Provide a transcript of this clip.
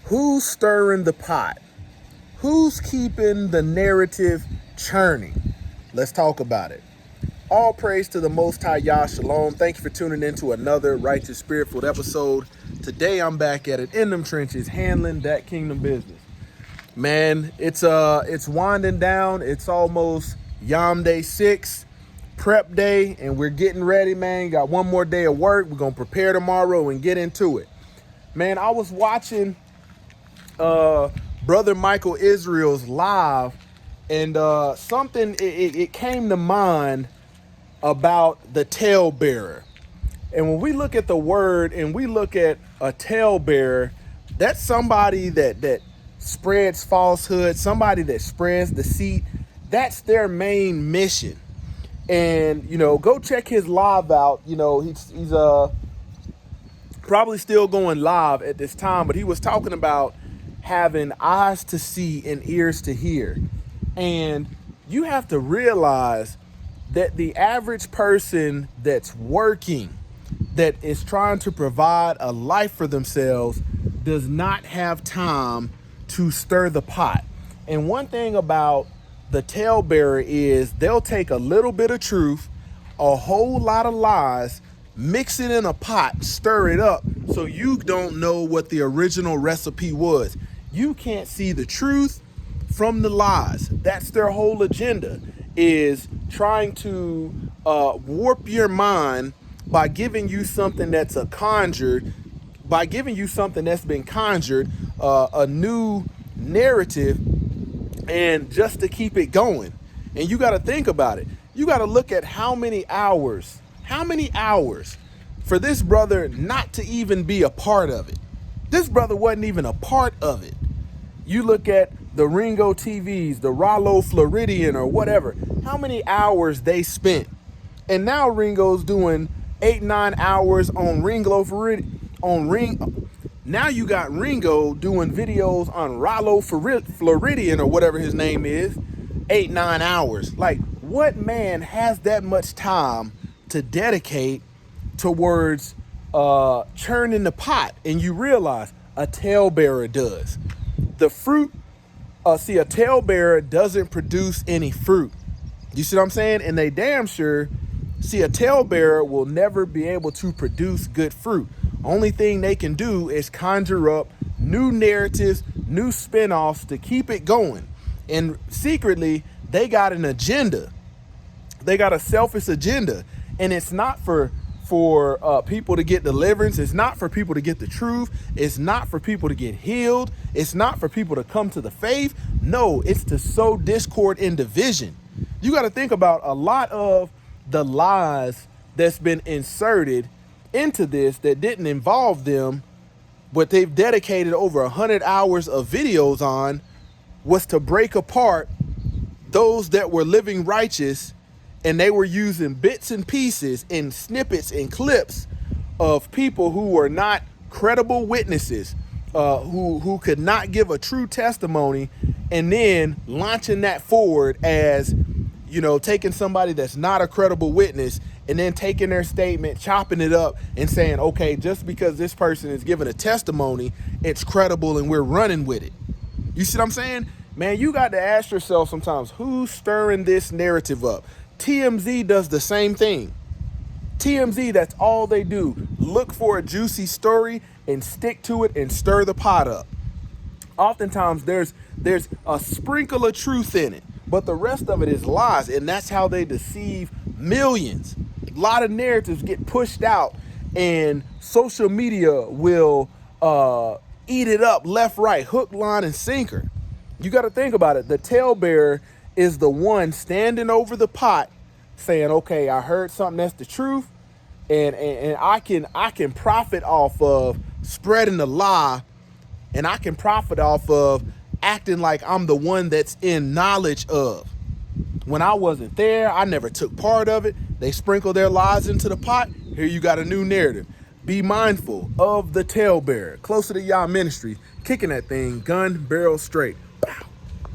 Who's stirring the pot? Who's keeping the narrative churning? Let's talk about it. All praise to the Most High Yah Shalom. Thank you for tuning in to another Righteous Spirit-filled episode. Today I'm back at it in them trenches, handling that kingdom business. Man, it's winding down. It's almost Yom Day 6, prep day, and we're getting ready, man. Got one more day of work. We're gonna prepare tomorrow and get into it. Man, I was watching Brother Michael Israel's live, and something it came to mind about the talebearer. And when we look at the word and we look at a talebearer, that's somebody that spreads falsehood, somebody that spreads deceit. That's their main mission. And go check his live out. He's probably still going live at this time, but he was talking about having eyes to see and ears to hear. And you have to realize that the average person that's working, that is trying to provide a life for themselves, does not have time to stir the pot. And one thing about the talebearer is they'll take a little bit of truth, a whole lot of lies, mix it in a pot, stir it up, so you don't know what the original recipe was. You can't see the truth from the lies. That's their whole agenda, is trying to warp your mind by giving you something that's by giving you something that's been conjured, a new narrative, and just to keep it going. And you got to think about it. You got to look at how many hours for this brother not to even be a part of it. This brother wasn't even a part of it. You look at the Ringo TVs, the Rollo Floridian or whatever, how many hours they spent. And now Ringo's doing 8-9 hours on Ringo Floridian. Now you got Ringo doing videos on Rollo Floridian or whatever his name is, 8-9 hours. Like, what man has that much time to dedicate towards churning the pot? And you realize a talebearer does. The fruit, a talebearer doesn't produce any fruit. You see what I'm saying? And they damn sure, a talebearer will never be able to produce good fruit. Only thing they can do is conjure up new narratives, new spinoffs to keep it going. And secretly, they got an agenda. They got a selfish agenda. And it's not for people to get deliverance. It's not for people to get the truth. It's not for people to get healed. It's not for people to come to the faith. No, it's to sow discord and division. You got to think about a lot of the lies that's been inserted into this that didn't involve them, but they've dedicated over 100 hours of videos on, was to break apart those that were living righteous. And they were using bits and pieces and snippets and clips of people who were not credible witnesses, who could not give a true testimony, and then launching that forward as, taking somebody that's not a credible witness and then taking their statement, chopping it up and saying, okay, just because this person is giving a testimony, it's credible and we're running with it. You see what I'm saying? Man, you got to ask yourself sometimes, who's stirring this narrative up? TMZ does the same thing. TMZ, that's all they do. Look for a juicy story and stick to it and stir the pot up. Oftentimes there's a sprinkle of truth in it, but the rest of it is lies, and that's how they deceive millions. A lot of narratives get pushed out, and social media will eat it up left, right, hook, line, and sinker. You got to think about it. The talebearer is the one standing over the pot saying, okay, I heard something that's the truth, and I can profit off of spreading the lie, and I can profit off of acting like I'm the one that's in knowledge of. When I wasn't there, I never took part of it. They sprinkle their lies into the pot. Here you got a new narrative. Be mindful of the talebearer. Closer to Yah Ministry, kicking that thing gun barrel straight.